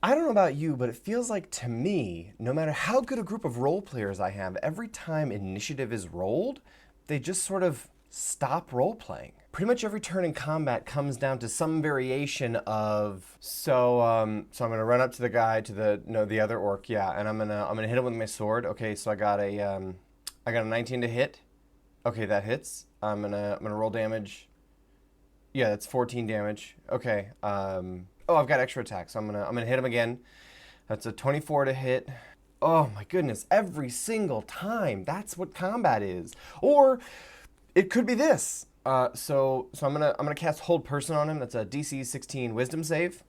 I don't know about you, but it feels like to me, no matter how good a group of role players I have, every time initiative is rolled, they just sort of stop role playing. Pretty much every turn in combat comes down to some variation of so I'm gonna run up to the guy to the other orc, yeah, and I'm gonna hit him with my sword. Okay, so I got a 19 to hit. Okay, that hits. I'm gonna roll damage. Yeah, that's 14 damage. Okay. Oh, I've got extra attacks. So I'm gonna hit him again. That's a 24 to hit. Oh my goodness! Every single time. That's what combat is. Or it could be this. So I'm gonna cast Hold Person on him. That's a DC 16 Wisdom save.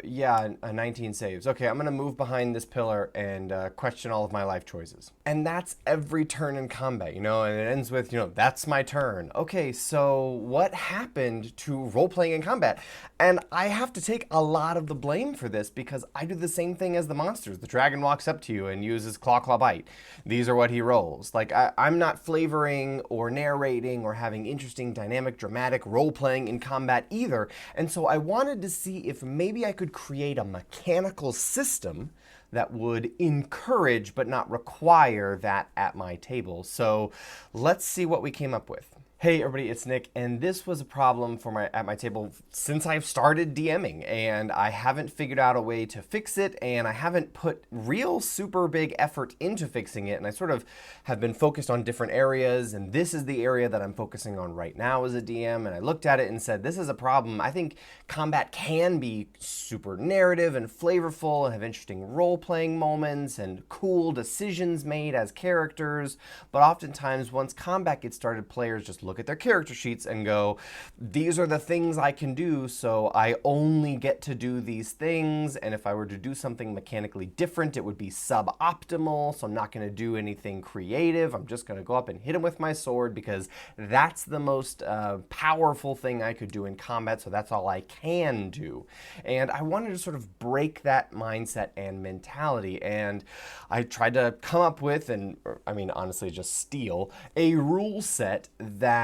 Yeah, a 19 saves. Okay, I'm going to move behind this pillar and question all of my life choices. And that's every turn in combat, and it ends with, that's my turn. Okay, so what happened to role-playing in combat? And I have to take a lot of the blame for this because I do the same thing as the monsters. The dragon walks up to you and uses Claw Claw Bite. These are what he rolls. Like, I'm not flavoring or narrating or having interesting, dynamic, dramatic role-playing in combat either. And so I wanted to see if maybe I could create a mechanical system that would encourage but not require that at my table. So let's see what we came up with. Hey everybody, it's Nick, and this was a problem at my table since I've started DMing, and I haven't figured out a way to fix it, and I haven't put real super big effort into fixing it, and I sort of have been focused on different areas, and this is the area that I'm focusing on right now as a DM, and I looked at it and said, this is a problem. I think combat can be super narrative and flavorful and have interesting role-playing moments and cool decisions made as characters, but oftentimes once combat gets started, players just look at their character sheets and go, these are the things I can do, so I only get to do these things, and if I were to do something mechanically different, it would be suboptimal, so I'm not going to do anything creative. I'm just going to go up and hit him with my sword because that's the most powerful thing I could do in combat, so that's all I can do. And I wanted to sort of break that mindset and mentality, and I tried to come up with, honestly just steal, a rule set that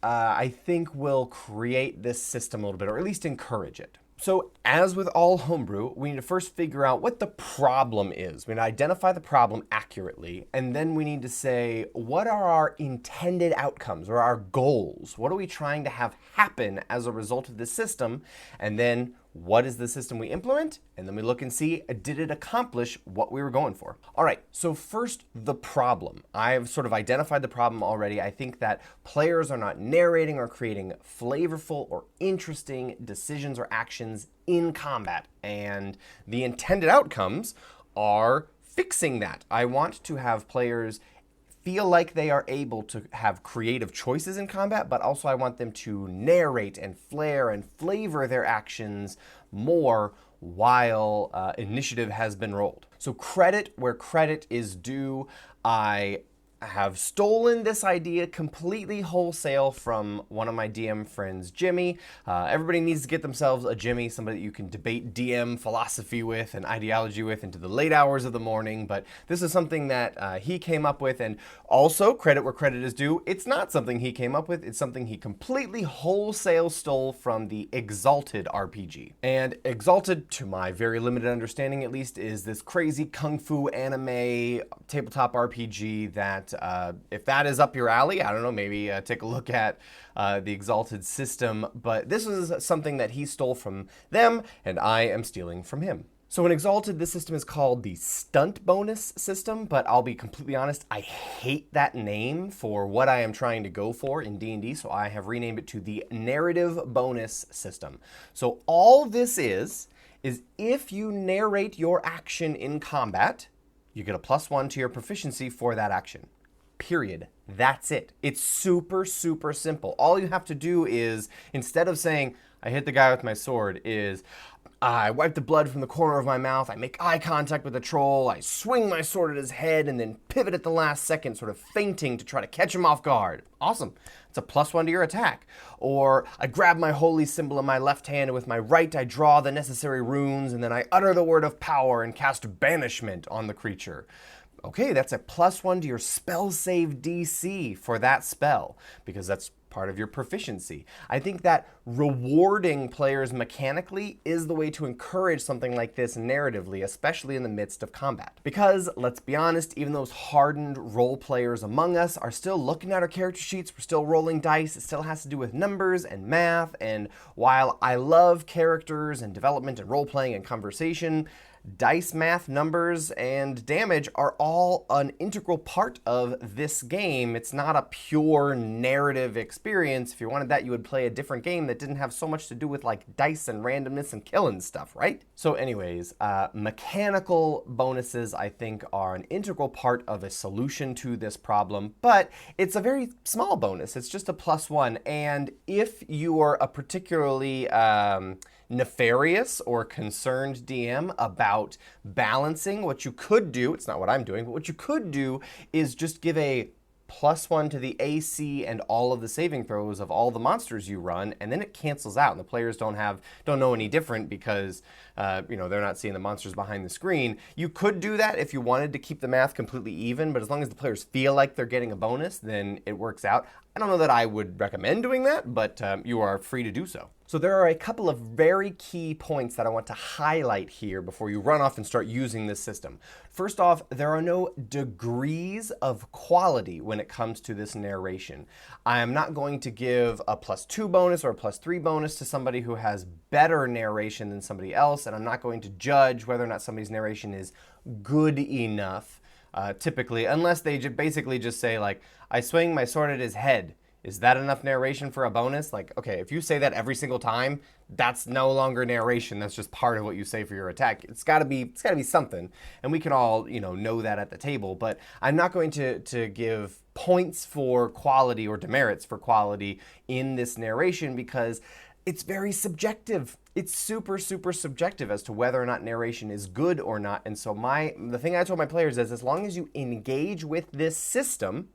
I think will create this system a little bit, or at least encourage it. So as with all homebrew, we need to first figure out what the problem is. We need to identify the problem accurately, and then we need to say, what are our intended outcomes or our goals? What are we trying to have happen as a result of this system? And then what is the system we implement? And then we look and see, did it accomplish what we were going for? All right, so first, the problem. I've sort of identified the problem already. I think that players are not narrating or creating flavorful or interesting decisions or actions in combat. And the intended outcomes are fixing that. I want to have players feel like they are able to have creative choices in combat, but also I want them to narrate and flair and flavor their actions more while initiative has been rolled. So credit where credit is due. I have stolen this idea completely wholesale from one of my DM friends, Jimmy. Everybody needs to get themselves a Jimmy, somebody that you can debate DM philosophy with and ideology with into the late hours of the morning. But this is something that he came up with, and also credit where credit is due. It's not something he came up with. It's something he completely wholesale stole from the Exalted RPG. And Exalted, to my very limited understanding at least, is this crazy kung fu anime tabletop RPG that if that is up your alley, I don't know, maybe take a look at the Exalted system. But this is something that he stole from them, and I am stealing from him. So in Exalted, this system is called the Stunt Bonus system, but I'll be completely honest, I hate that name for what I am trying to go for in D&D, so I have renamed it to the Narrative Bonus system. So all this is if you narrate your action in combat, you get a +1 to your proficiency for that action. Period. That's it. It's super, super simple. All you have to do is, instead of saying, I hit the guy with my sword, is I wipe the blood from the corner of my mouth, I make eye contact with the troll, I swing my sword at his head, and then pivot at the last second, sort of feinting to try to catch him off guard. Awesome. It's a +1 to your attack. Or I grab my holy symbol in my left hand, and with my right I draw the necessary runes, and then I utter the word of power and cast banishment on the creature. Okay, that's a +1 to your spell save DC for that spell, because that's part of your proficiency. I think that rewarding players mechanically is the way to encourage something like this narratively, especially in the midst of combat. Because, let's be honest, even those hardened role players among us are still looking at our character sheets, we're still rolling dice, it still has to do with numbers and math, and while I love characters and development and role-playing and conversation, dice, math, numbers, and damage are all an integral part of this game. It's not a pure narrative experience. If you wanted that, you would play a different game that didn't have so much to do with like dice and randomness and killing stuff, right? So anyways, mechanical bonuses, I think, are an integral part of a solution to this problem, but it's a very small bonus. It's just a +1, and if you are a particularly nefarious or concerned DM about balancing, what you could do, it's not what I'm doing, but what you could do is just give a +1 to the AC and all of the saving throws of all the monsters you run, and then it cancels out, and the players don't know any different because they're not seeing the monsters behind the screen. You could do that if you wanted to keep the math completely even, but as long as the players feel like they're getting a bonus, then it works out. I don't know that I would recommend doing that, but you are free to do so. So there are a couple of very key points that I want to highlight here before you run off and start using this system. First off, there are no degrees of quality when it comes to this narration. I am not going to give a +2 bonus or a +3 bonus to somebody who has better narration than somebody else, and I'm not going to judge whether or not somebody's narration is good enough, typically, unless they basically just say, like, I swing my sword at his head. Is that enough narration for a bonus? Like, okay, if you say that every single time, that's no longer narration. That's just part of what you say for your attack. It's gotta be something. And we can all, know that at the table, but I'm not going to give points for quality or demerits for quality in this narration because it's very subjective. It's super, super subjective as to whether or not narration is good or not. And so the thing I told my players is, as long as you engage with this system,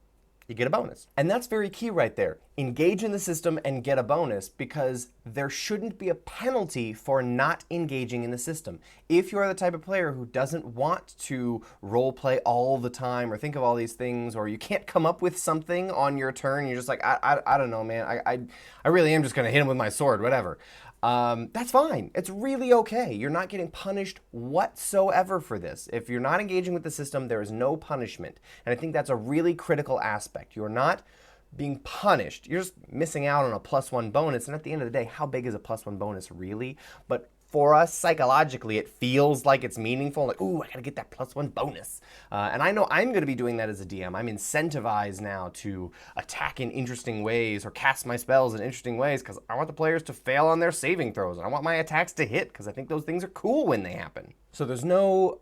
you get a bonus. And that's very key right there. Engage in the system and get a bonus, because there shouldn't be a penalty for not engaging in the system. If you are the type of player who doesn't want to role play all the time or think of all these things, or you can't come up with something on your turn, you're just like, I don't know, man. I really am just gonna hit him with my sword, whatever. That's fine. It's really okay. You're not getting punished whatsoever for this. If you're not engaging with the system, there is no punishment. And I think that's a really critical aspect. You're not being punished. You're just missing out on a +1 bonus. And at the end of the day, how big is a +1 bonus really? But for us, psychologically, it feels like it's meaningful. Like, ooh, I gotta get that +1 bonus. And I know I'm gonna be doing that as a DM. I'm incentivized now to attack in interesting ways or cast my spells in interesting ways because I want the players to fail on their saving throws. And I want my attacks to hit because I think those things are cool when they happen. So there's no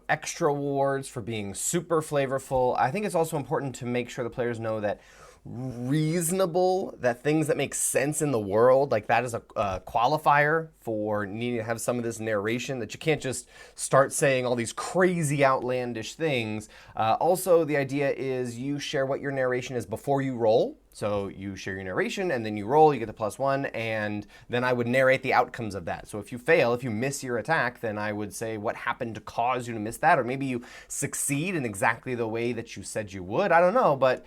extra rewards for being super flavorful. I think it's also important to make sure the players know that reasonable, that things that make sense in the world, like that is a qualifier for needing to have some of this narration, that you can't just start saying all these crazy outlandish things. Also, the idea is you share what your narration is before you roll. So you share your narration and then you roll, you get the +1, and then I would narrate the outcomes of that. So if you fail, if you miss your attack, then I would say what happened to cause you to miss that, or maybe you succeed in exactly the way that you said you would. I don't know, but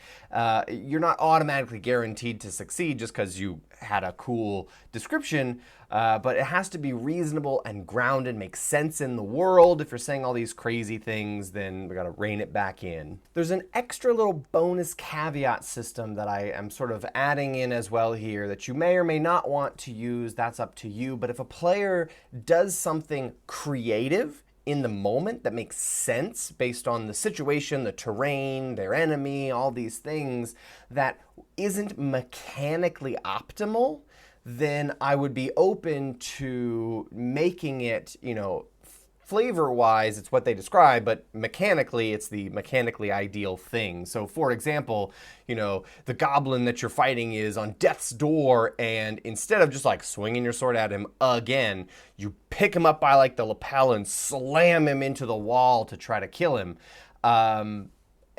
you're not automatically guaranteed to succeed just because you had a cool description, but it has to be reasonable and grounded, make sense in the world. If you're saying all these crazy things, then we gotta rein it back in. There's an extra little bonus caveat system that I am sort of adding in as well here that you may or may not want to use. That's up to you. But if a player does something creative in the moment that makes sense based on the situation, the terrain, their enemy, all these things that isn't mechanically optimal, then I would be open to making it, flavor-wise, it's what they describe, but mechanically, it's the mechanically ideal thing. So, for example, the goblin that you're fighting is on death's door, and instead of just like swinging your sword at him again, you pick him up by like the lapel and slam him into the wall to try to kill him.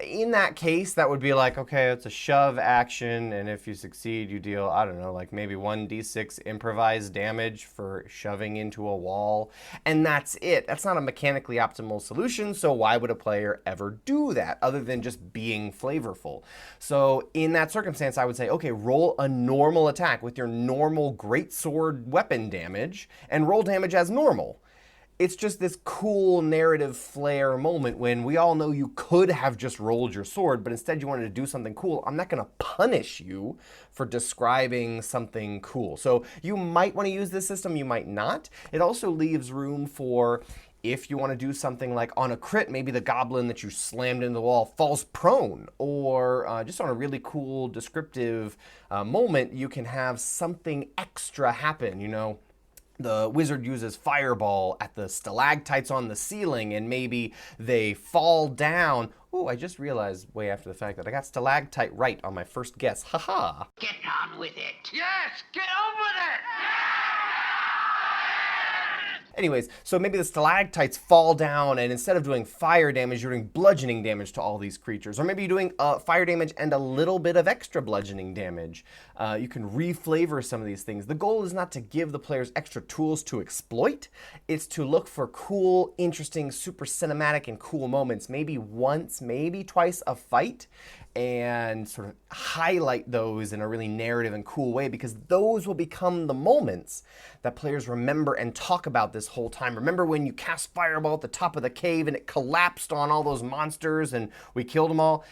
In that case, that would be like, okay, it's a shove action, and if you succeed, you deal, I don't know, like maybe 1d6 improvised damage for shoving into a wall, and that's it. That's not a mechanically optimal solution, so why would a player ever do that other than just being flavorful? So in that circumstance, I would say, okay, roll a normal attack with your normal greatsword weapon damage, and roll damage as normal. It's just this cool narrative flair moment when we all know you could have just rolled your sword, but instead you wanted to do something cool. I'm not going to punish you for describing something cool. So you might want to use this system, you might not. It also leaves room for, if you want to do something like on a crit, maybe the goblin that you slammed into the wall falls prone, or just on a really cool descriptive moment, you can have something extra happen, you know. The wizard uses fireball at the stalactites on the ceiling, and maybe they fall down. Oh, I just realized way after the fact that I got stalactite right on my first guess. Haha. Get on with it. Yes, get on with it. Anyways, so maybe the stalactites fall down, and instead of doing fire damage, you're doing bludgeoning damage to all these creatures. Or maybe you're doing fire damage and a little bit of extra bludgeoning damage. You can reflavor some of these things. The goal is not to give the players extra tools to exploit. It's to look for cool, interesting, super cinematic, and cool moments. Maybe once, maybe twice a fight, and sort of highlight those in a really narrative and cool way, because those will become the moments that players remember and talk about this whole time. Remember when you cast fireball at the top of the cave and it collapsed on all those monsters and we killed them all?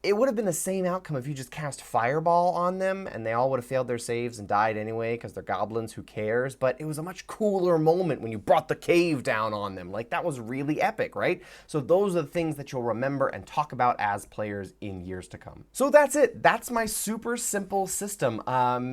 It would have been the same outcome if you just cast fireball on them and they all would have failed their saves and died anyway because they're goblins, who cares? But it was a much cooler moment when you brought the cave down on them. Like, that was really epic, right? So those are the things that you'll remember and talk about as players in years to come. So that's it. That's my super simple system.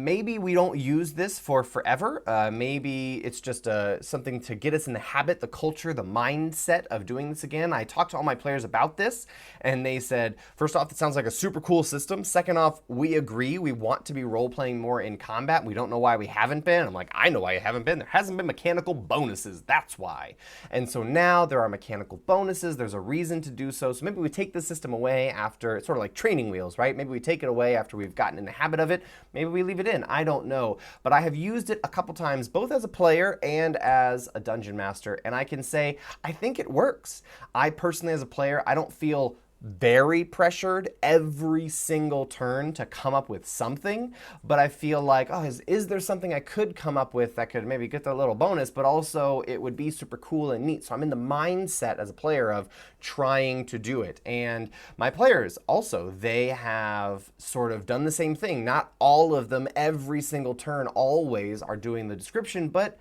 Maybe we don't use this for forever. Maybe it's just something to get us in the habit, the culture, the mindset of doing this again. I talked to all my players about this and they said, first off, sounds like a super cool system. Second off, we agree. We want to be role-playing more in combat. We don't know why we haven't been. I'm like, I know why you haven't been. There hasn't been mechanical bonuses. That's why. And so now there are mechanical bonuses. There's a reason to do so. So maybe we take the system away after, it's sort of like training wheels, right? Maybe we take it away after we've gotten in the habit of it. Maybe we leave it in. I don't know. But I have used it a couple times, both as a player and as a dungeon master. And I can say, I think it works. I personally, as a player, I don't feel very pressured every single turn to come up with something, but I feel like, oh, is there something I could come up with that could maybe get the little bonus, but also it would be super cool and neat. So I'm in the mindset as a player of trying to do it. And my players also, they have sort of done the same thing. Not all of them every single turn always are doing the description, but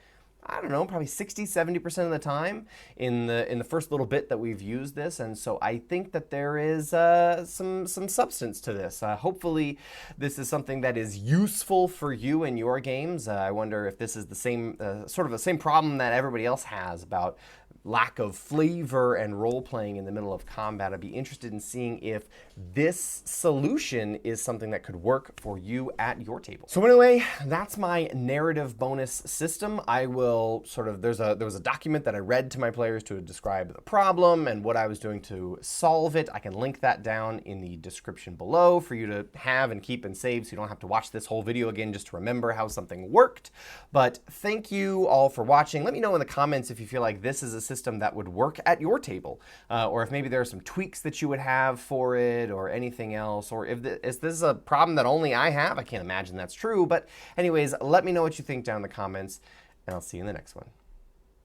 I don't know, probably 60-70% of the time in the first little bit that we've used this. And so I think that there is some substance to this. Hopefully this is something that is useful for you in your games. I wonder if this is the same, sort of the same problem that everybody else has about lack of flavor and role-playing in the middle of combat. I'd be interested in seeing if this solution is something that could work for you at your table. So anyway, that's my narrative bonus system. I will sort of, there was a document that I read to my players to describe the problem and what I was doing to solve it. I can link that down in the description below for you to have and keep and save, so you don't have to watch this whole video again just to remember how something worked. But thank you all for watching. Let me know in the comments if you feel like this is a system that would work at your table, or if maybe there are some tweaks that you would have for it or anything else, or if this is a problem that only I have. I can't imagine that's true, but anyways, let me know what you think down in the comments, and I'll see you in the next one.